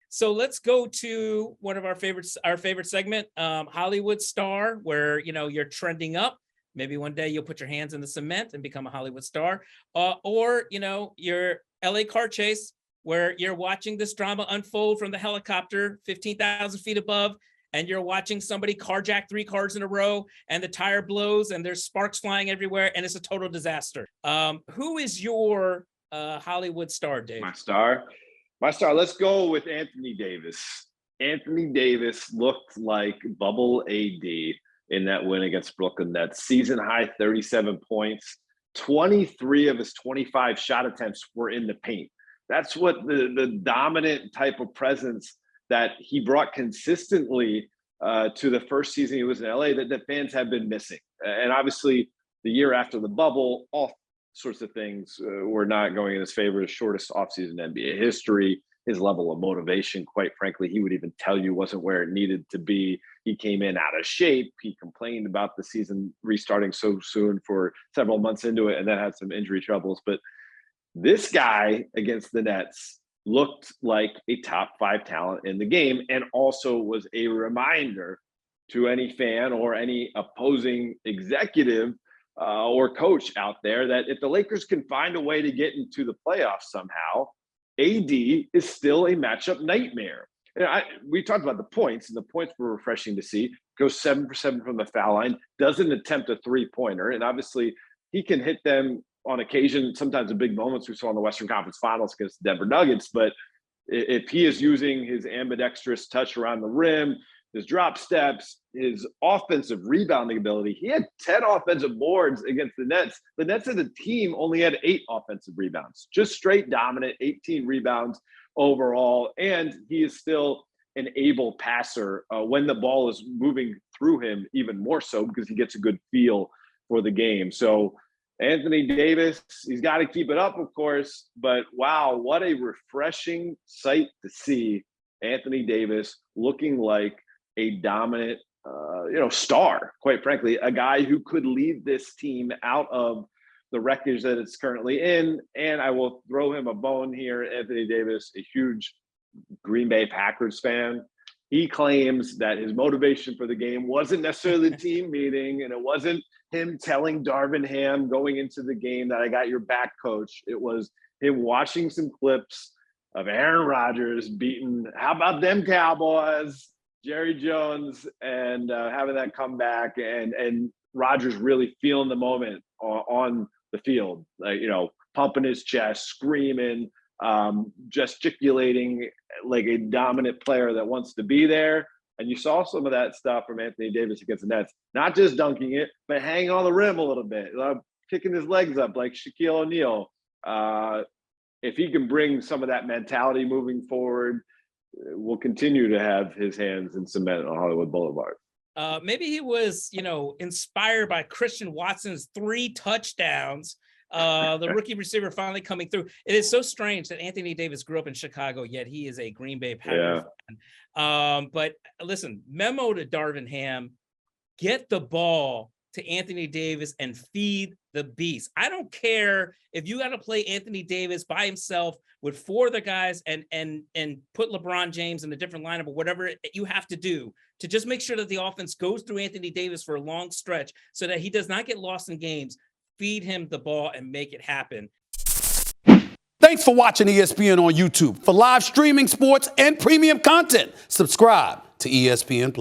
So let's go to one of our favorite segment, Hollywood Star, where you're trending up. Maybe one day you'll put your hands in the cement and become a Hollywood star, or your LA car chase, where you're watching this drama unfold from the helicopter 15,000 feet above, and you're watching somebody carjack 3 cars in a row, and the tire blows, and there's sparks flying everywhere, and it's a total disaster. Who is your Hollywood star, Dave? My star. Let's go with Anthony Davis. Anthony Davis looked like Bubble AD in that win against Brooklyn Nets. Season high 37 points. 23 of his 25 shot attempts were in the paint. That's what the dominant type of presence that he brought consistently to the first season he was in LA that the fans have been missing. And obviously the year after the bubble, all sorts of things were not going in his favor. His shortest offseason in NBA history, his level of motivation, quite frankly, he would even tell you wasn't where it needed to be. He came in out of shape. He complained about the season restarting so soon for several months into it, and then had some injury troubles. But this guy against the Nets looked like a top 5 talent in the game, and also was a reminder to any fan or any opposing executive or coach out there that if the Lakers can find a way to get into the playoffs somehow, AD is still a matchup nightmare. And we talked about the points, and the points were refreshing to see. Goes 7 for 7 from the foul line, doesn't attempt a 3-pointer, and obviously he can hit them on occasion, sometimes in big moments. We saw in the Western Conference Finals against the Denver Nuggets. But if he is using his ambidextrous touch around the rim, his drop steps, his offensive rebounding ability, he had 10 offensive boards against the Nets. The Nets as a team only had 8 offensive rebounds, just straight dominant, 18 rebounds overall. And he is still an able passer when the ball is moving through him, even more so because he gets a good feel for the game. So Anthony Davis, he's got to keep it up, of course, but wow, what a refreshing sight to see Anthony Davis looking like a dominant, star, quite frankly, a guy who could lead this team out of the wreckage that it's currently in. And I will throw him a bone here. Anthony Davis, a huge Green Bay Packers fan. He claims that his motivation for the game wasn't necessarily the team meeting, and it wasn't him telling Darvin Ham going into the game that I got your back, coach. It was him watching some clips of Aaron Rodgers beating, how about them Cowboys, Jerry Jones, and having that comeback, and Rodgers really feeling the moment on the field, like, pumping his chest, screaming, gesticulating like a dominant player that wants to be there. And you saw some of that stuff from Anthony Davis against the Nets, not just dunking it, but hanging on the rim a little bit, kicking his legs up like Shaquille O'Neal. If he can bring some of that mentality moving forward, we'll continue to have his hands in cement on Hollywood Boulevard. Maybe he was, inspired by Christian Watson's 3 touchdowns. The rookie receiver finally coming through. It is so strange that Anthony Davis grew up in Chicago, yet he is a Green Bay Packers fan. But listen, memo to Darvin Ham, get the ball to Anthony Davis and feed the beast. I don't care if you got to play Anthony Davis by himself with 4 other guys and put LeBron James in a different lineup or whatever you have to do to just make sure that the offense goes through Anthony Davis for a long stretch so that he does not get lost in games. Feed him the ball and make it happen. Thanks for watching ESPN on YouTube. For live streaming, sports, and premium content, subscribe to ESPN+.